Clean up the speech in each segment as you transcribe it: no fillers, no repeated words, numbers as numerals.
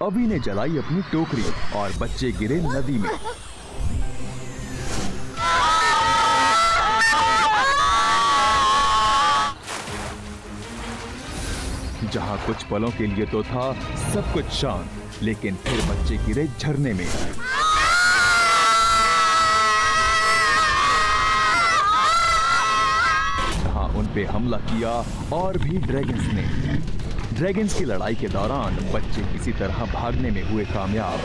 अभी ने जलाई अपनी टोकरी और बच्चे गिरे नदी में। जहां कुछ पलों के लिए तो था सब कुछ शांत, लेकिन फिर बच्चे गिरे झरने में। जहां उन पे हमला किया और भी ड्रैगन्स ने। ड्रैगन्स की लड़ाई के दौरान बच्चे किसी तरह भागने में हुए कामयाब।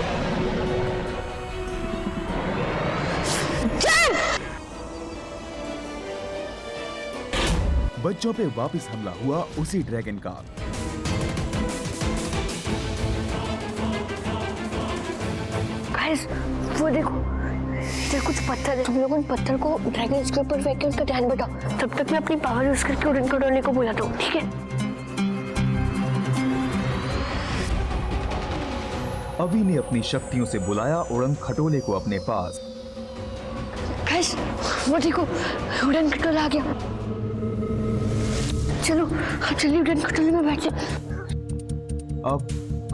बच्चों पे वापस हमला हुआ उसी ड्रैगन का। गाइस, वो देखो, इधर कुछ पत्थर है। तुम लोग उन पत्थर को ड्रैगन के ऊपर फेंक के उनका ध्यान बटाओ। तब तक मैं अपनी पावर यूज करके उड़न खटोले को बुलाता हूँ, ठीक है? अभी ने अपनी शक्तियों से बुलाया उड़न खटोले को अपने पास। गाइस, वो देखो, उड़न खटोला आ गया। चलो चलिए उड़न खटोले में बैठे। अब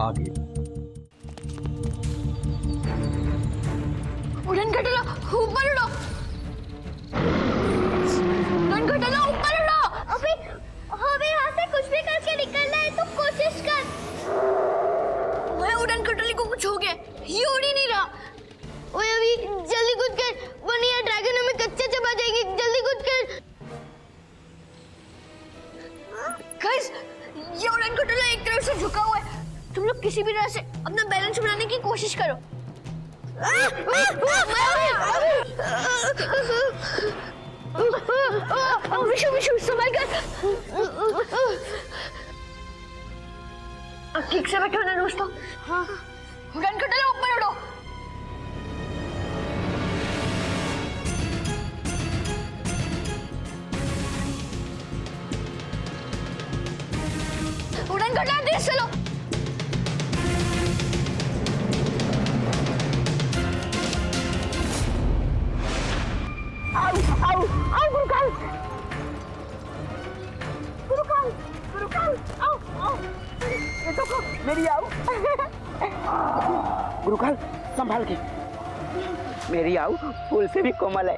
आगे। उड़न खटोला ऊपर उड़ो। उड़न खटोला ऊपर उड़ो। अभी यहाँ से कुछ भी करके निकलना है तो कोशिश कर। मैं उड़न खटोले को कुछ हो गया, ये उड़ ही नहीं रहा। ओए अभी जल्दी कूद कर, वरना ये ड्रैगन हमें कच्चा चबा जाएगी। जल्दी कूद कर। गाइस, ये उड़न खटोला एक तरफ से झुका हुआ है। तुम लोग किसी भी तरह से अपना बैलेंस बनाने की कोशिश करो। विशु संभाल कर। ठीक से बैठो ना दोस्तों। हाँ, उड़न खटोला ऊपर उड़ो। उड़न खटोला तेज चलो। आओ गुरुकाल। आओ। ये देखो मेरी आओ। गुरुकाल संभाल के। मेरी आओ फूल से भी कोमल है।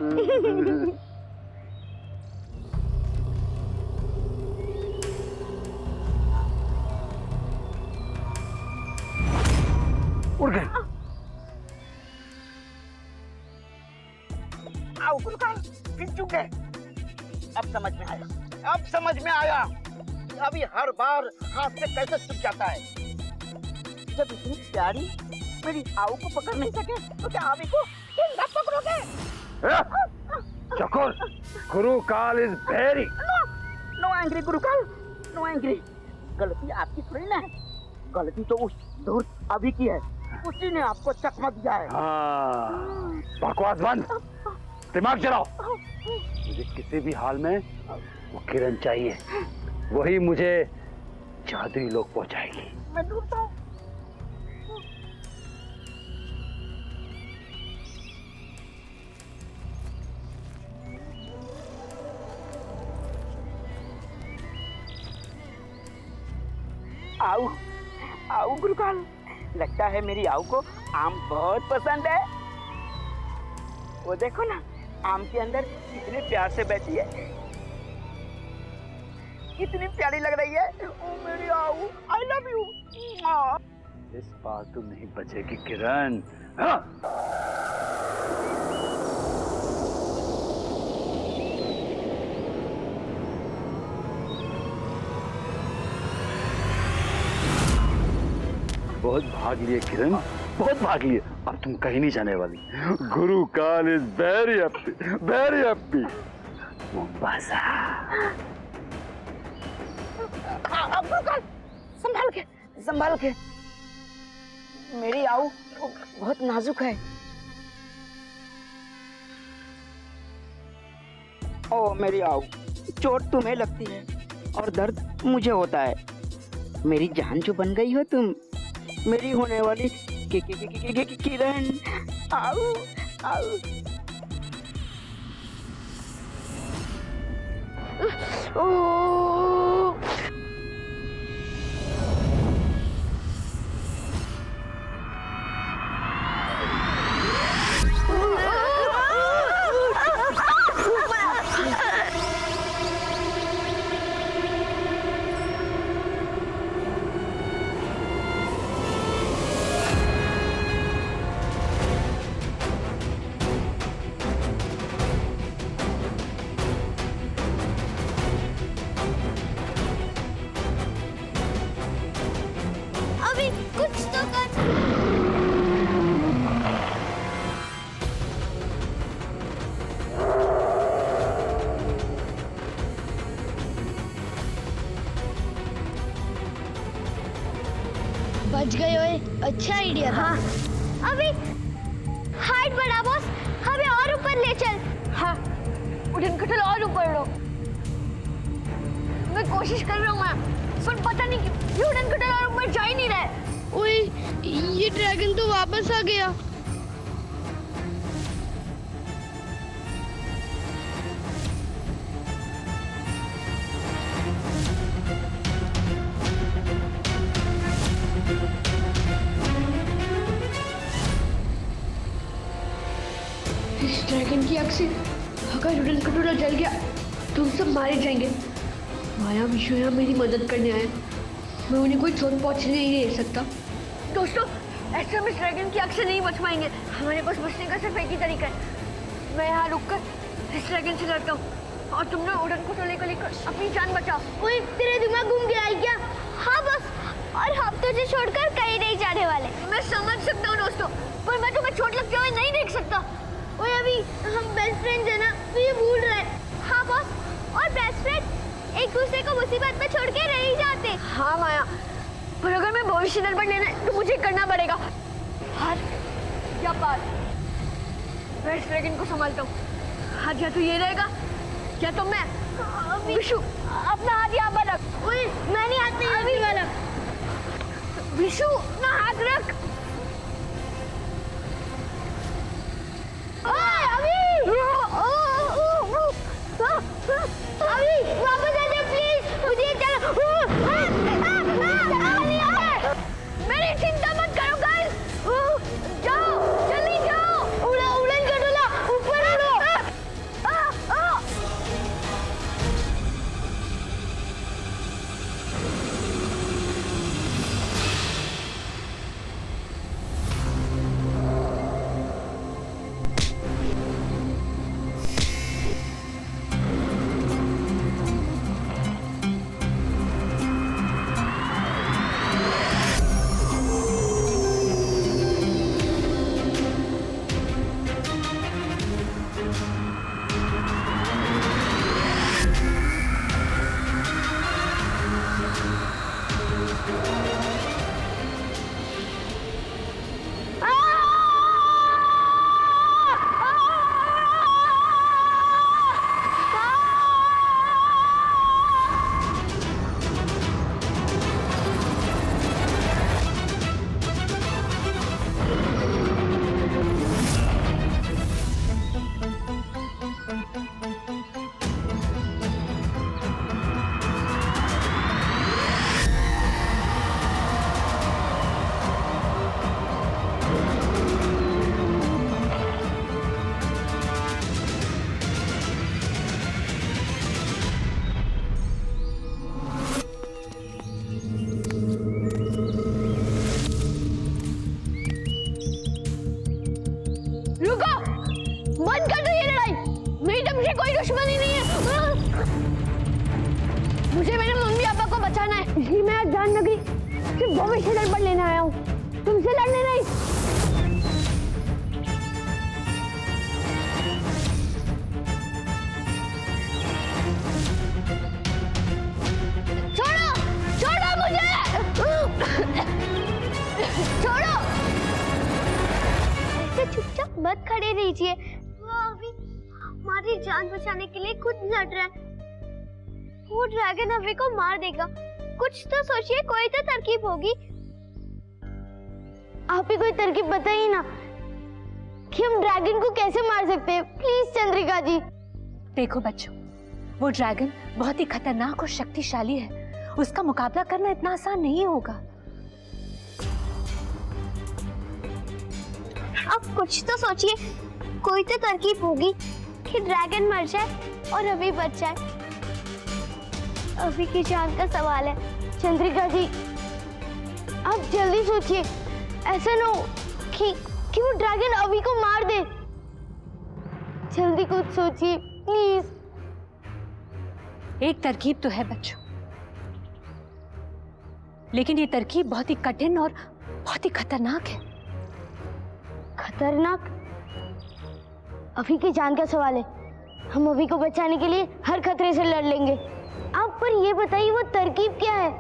उड़ गए। आओ गुरुकाल, फिर चुक गए। अब समझ में आया। अभी हर बार हाथ से कैसे चुक जाता है। जब इतनी प्यारी मेरी आओ को पकड़ नहीं सके तो क्या अभी को जिंदा पकड़ोगे? चकोर, गुरुकाल इज वेरी नो एंग्री गुरुकाल, नो एंग्री। गलती आपकी थोड़ी ना है, गलती तो उस धूर्त अभी की है। उसी ने आपको चकमा दिया है। हाँ, बकवास बंद, दिमाग चलाओ। मुझे किसी भी हाल में वो किरण चाहिए, वही मुझे जादुई लोक पहुंचाएगी। मैं ढूंढता हूँ। आओ गुरुकाल, लगता है मेरी आओ को आम बहुत पसंद है। वो देखो ना, आम के अंदर कितने प्यार से बैठी है, कितनी प्यारी लग रही है। ओ मेरी आओ, आई लव यू। इस बार तुम नहीं बचेगी किरण। हाँ? बहुत भाग लिए किरण, बहुत भाग लिए। अब तुम कहीं नहीं जाने वाली। गुरु काल इज वेरी हैप्पी। मोम्बासा। संभाल के। मेरी आओ बहुत नाजुक है। ओ मेरी आओ, चोट तुम्हें लगती है और दर्द मुझे होता है। मेरी जान जो बन गई हो तुम, मेरी होने वाली किरण। आओ। बच गए ओए, अच्छा आइडिया था। हाँ अभी हाइट बढ़ा बॉस, हमें और ऊपर ले चल। हाँ, उड़न खटोला और ऊपर लो। मैं कोशिश कर रहा हूँ मैं, पर पता नहीं क्यों ये उड़न खटोला और ऊपर जा ही नहीं रहा है। ओए, ये ड्रैगन तो वापस आ गया। इस ड्रैगन की आग से अगर उड़न खटोला जल गया तो हम सब मारे जाएंगे। माया विष्णु यहाँ मेरी मदद करने आए, मैं उन्हें कोई चोट पहुँचने नहीं दे सकता। दोस्तों, ऐसे हम इस ड्रैगन की आग से नहीं बच पाएंगे। हमारे पास बचने का सिर्फ एक ही तरीका है। मैं यहाँ रुककर इस ड्रैगन से लड़ता हूँ और तुम ना उड़न खटोले को लेकर अपनी जान बचाओ। ओए, तेरा दिमाग घूम गया है क्या? हाँ बस, और हम तुझे छोड़कर कहीं नहीं जाने वाले। मैं समझ सकता हूँ दोस्तों, पर मैं तुम्हें चोट लगते हुए नहीं देख सकता। ओए, अभी हम बेस्ट फ्रेंड्स हैं ना, तो ये भूल रहा है। हाँ बॉस, और बेस्ट फ्रेंड एक दूसरे को मुसीबत में छोड़ के नहीं जाते। हाँ माया, पर अगर मैं भविष्य दर्पण लेना है तो मुझे करना पड़ेगा। हार या पार, मैं इस ड्रैगन को संभालता हूँ। हाथ या तो ये रहेगा या तो मैं। विशु, अपना हाथ यहाँ पर रख। ओए, मैं नहीं हाथ नहीं वाला। विशु, अपना हाथ रख। अभी वापस आ जा प्लीज, मुझे चलो। मेरी चिंता मत करो गाइस, जाओ जल्दी जाओ। उड़न खटोला ऊपर उड़ो। दुश्मनी नहीं है। मुझे मेरे मम्मी पापा को बचाना है, इसलिए मैं आज जान नगरी सिर्फ भविष्य दर्पण लेने आया हूँ, तुमसे लड़ने नहीं। छोड़ो, छोड़ो मुझे, छोड़ो। ऐसे चुपचाप मत खड़े रहिए, वो अभी हमारी जान बचाने के लिए खुद लड़ रहा है। वो ड्रैगन अभी को मार देगा, कुछ तो सोचिए, कोई तो तरकीब होगी। आप ही कोई तरकीब बताइए ना कि हम ड्रैगन को कैसे मार सकते हैं, प्लीज चंद्रिका जी। देखो बच्चों, वो ड्रैगन बहुत ही खतरनाक और शक्तिशाली है, उसका मुकाबला करना इतना आसान नहीं होगा। अब कुछ तो सोचिए, कोई तो तरकीब होगी कि ड्रैगन मर जाए और अभी बच जाए। अभी की जान का सवाल है। चंद्रिका जी, आप जल्दी सोचिए, ऐसा ना हो कि वो ड्रैगन अभी को मार दे। जल्दी कुछ सोचिए प्लीज। एक तरकीब तो है बच्चों, लेकिन ये तरकीब बहुत ही कठिन और बहुत ही खतरनाक है। खतरनाक? अभी की जान का सवाल है, हम अभी को बचाने के लिए हर खतरे से लड़ लेंगे। आप पर ये बताइए वो तरकीब क्या है?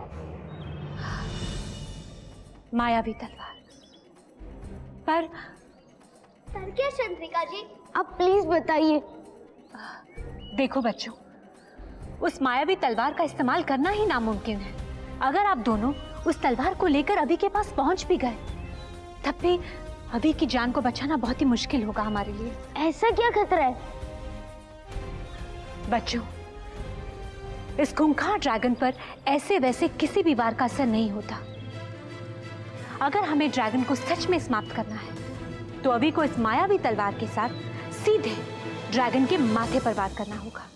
मायावी तलवार। पर क्या चंद्रिका जी, आप प्लीज बताइए। देखो बच्चों, उस मायावी तलवार का इस्तेमाल करना ही नामुमकिन है। अगर आप दोनों उस तलवार को लेकर अभी के पास पहुंच भी गए, तब भी अभी की जान को बचाना बहुत ही मुश्किल होगा हमारे लिए। ऐसा क्या खतरा है? बच्चों, इस खूंखार ड्रैगन पर ऐसे वैसे किसी भी वार का असर नहीं होता। अगर हमें ड्रैगन को सच में समाप्त करना है तो अभी को इस मायावी तलवार के साथ सीधे ड्रैगन के माथे पर वार करना होगा।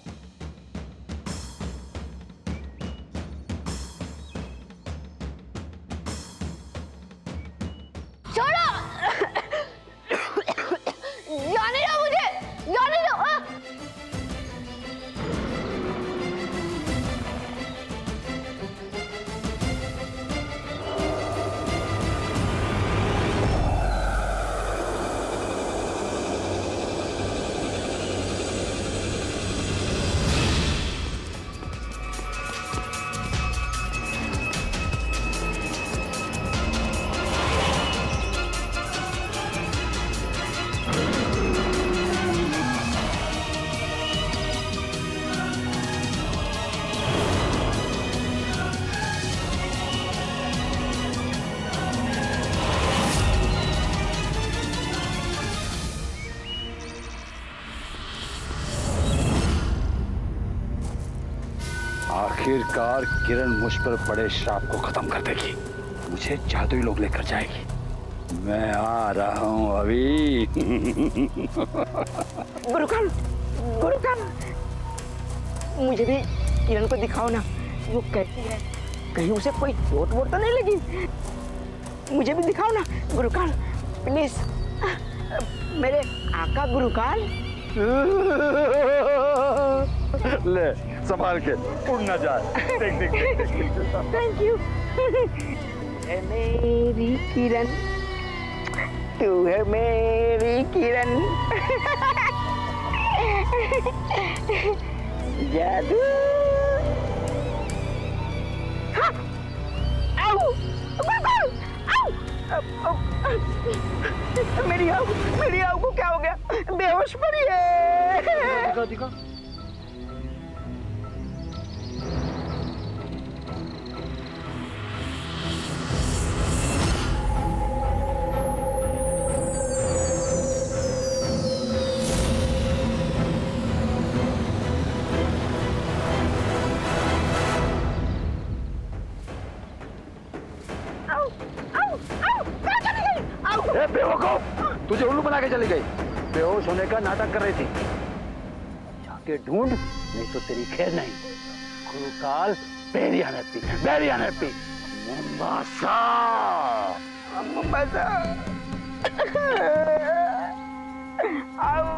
छोड़ो! जाने दो मुझे, जाने दो। आखिरकार किरण मुझ पर पड़े श्राप को खत्म कर देगी, मुझे जादुई लोग लेकर जाएगी। मैं आ रहा हूं अभी। गुरुकाल, गुरुकाल, मुझे भी किरण को दिखाओ ना, वो कैसी है, कहीं उसे कोई चोट वोट तो नहीं लगी। मुझे भी दिखाओ ना गुरुकाल, प्लीज। मेरे आका गुरुकाल। ले संभाल के, उड़ ना जाए। देख देख देख। Thank you. मेरी किरण, तू है मेरी किरण। जादू। हाँ। आओ, गुरुकाल, आओ। मेरी आऊ को क्या हो गया? बेहोश पड़ी है। दिखा। बेवकूफ, तुझे उल्लू बना के चली गई। बेहोश होने का नाटक कर रही थी। जाके ढूंढ, नहीं तो तेरी खैर नहीं। गुरुकाल, very unhappy, very unhappy। Mombasa, Mombasa. आओ,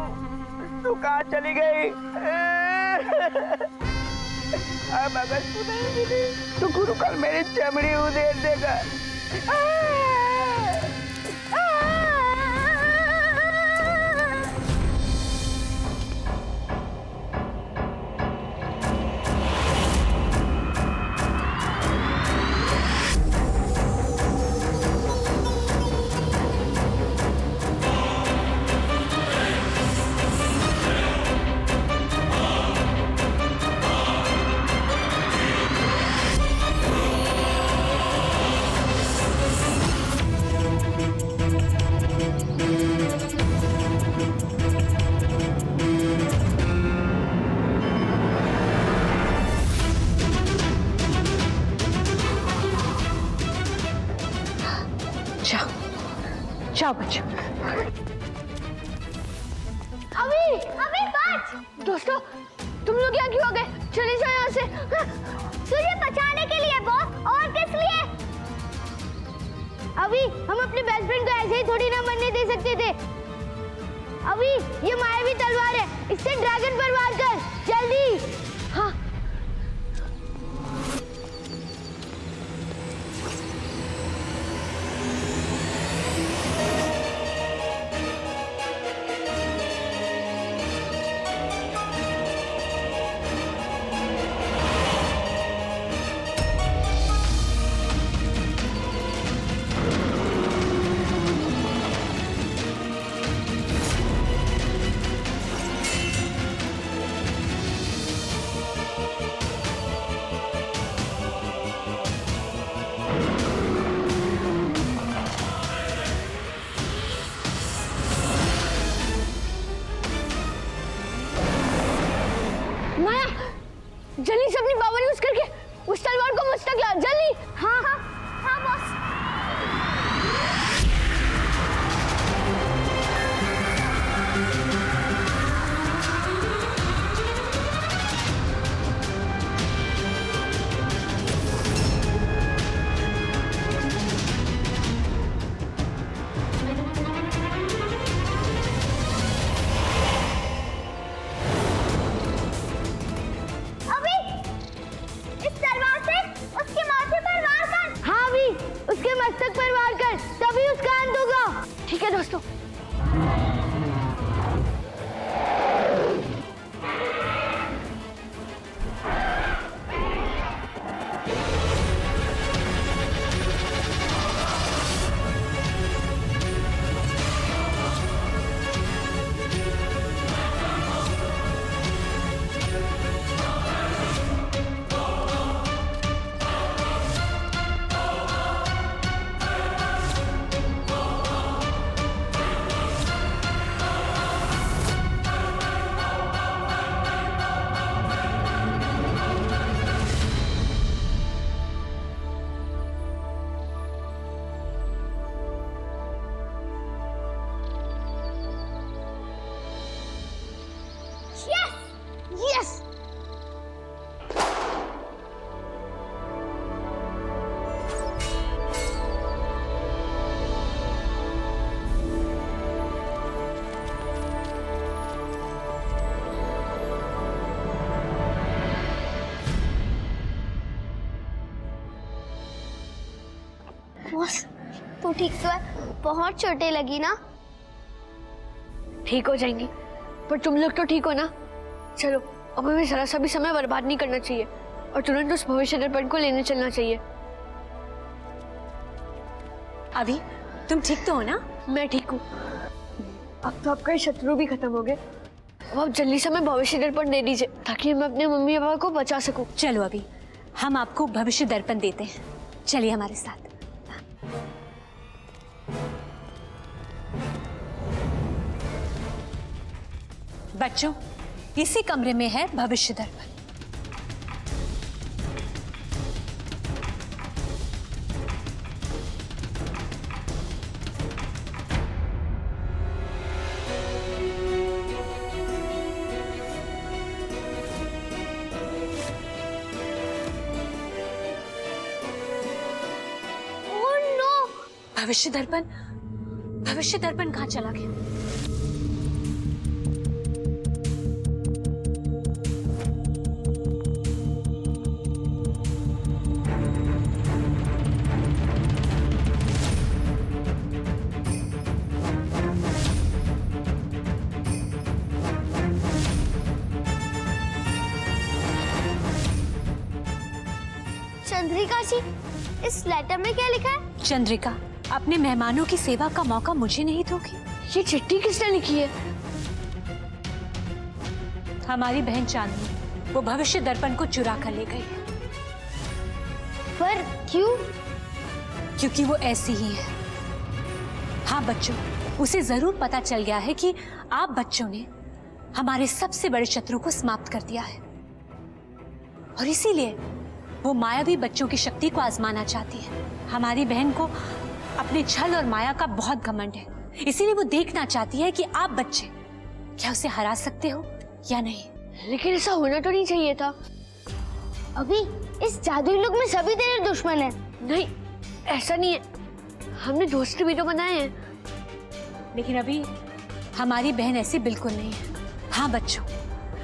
तू कहाँ चली गई? अब अगर तू नहीं मिली तो गुरुकाल मेरी चमड़ी उधेड़ देगा। जाओ बच्चों। अभी बच! दोस्तों, तुम लोग यहाँ क्यों आ गए? चले जाओ यहाँ से। तुझे बचाने के लिए बॉस, और किस लिए? अभी हम अपने बेस्ट फ्रेंड को ऐसे ही थोड़ी ना मरने दे सकते थे। अभी ये मायावी तलवार है, इससे ड्रैगन पर वार कर, जल्दी। हाँ। ठीक है दोस्तों। यस बॉस, तू ठीक तो है? बहुत चोटें लगी ना? ठीक हो जाएंगी, पर तुम लोग तो ठीक हो ना? चलो, अब हमें जरा सा भी समय बर्बाद नहीं करना चाहिए और तुरंत उस भविष्य दर्पण को लेने चलना चाहिए। अभी तुम ठीक तो हो ना? मैं ठीक हूँ। अब तो आपका शत्रु भी खत्म हो गए। अब आप जल्दी से हमें भविष्य दर्पण दे दीजिए ताकि मैं अपने मम्मी पापा को बचा सकूं। चलो अभी हम आपको भविष्य दर्पण देते हैं, चलिए हमारे साथ। बच्चों, इसी कमरे में है भविष्य दर्पण। Oh no! भविष्य दर्पण कहाँ चला गया? चंद्रिका जी, इस लेटर में क्या लिखा है? चंद्रिका, अपने मेहमानों की सेवा का मौका मुझे नहीं दोगी? ये चिट्ठी किसने लिखी है? हमारी बहन चांदनी, वो भविष्य दर्पण को चुरा कर ले गई है। पर क्यों? क्योंकि वो ऐसी ही है। हाँ बच्चों, उसे जरूर पता चल गया है कि आप बच्चों ने हमारे सबसे बड़े शत्रु को समाप्त कर दिया है और इसीलिए वो मायावी बच्चों की शक्ति को आजमाना चाहती है। हमारी बहन को अपने छल और माया का बहुत घमंड है, इसीलिए वो देखना चाहती है कि आप बच्चे क्या उसे हरा सकते हो या नहीं। लेकिन ऐसा होना तो नहीं चाहिए था। अभी इस जादुई लोक में सभी तेरे दुश्मन हैं। नहीं, ऐसा नहीं है। हमने दोस्त भी तो बनाए हैं। लेकिन अभी हमारी बहन ऐसी बिल्कुल नहीं है। हाँ बच्चों,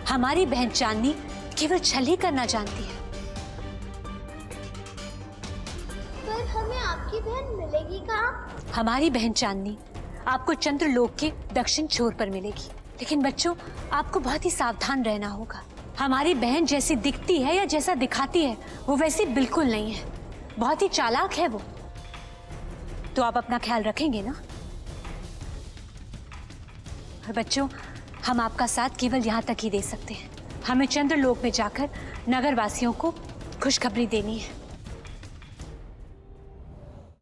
हमारी बहन चांदनी केवल छल ही करना जानती है। पर हमें आपकी बहन मिलेगी कहाँ? हमारी बहन चांदनी आपको चंद्रलोक के दक्षिण छोर पर मिलेगी। लेकिन बच्चों, आपको बहुत ही सावधान रहना होगा। हमारी बहन जैसी दिखती है या जैसा दिखाती है वो वैसी बिल्कुल नहीं है। बहुत ही चालाक है वो। तो आप अपना ख्याल रखेंगे ना? और बच्चों, हम आपका साथ केवल यहाँ तक ही दे सकते हैं। हमें चंद्रलोक में जाकर नगर वासियों को खुशखबरी देनी है।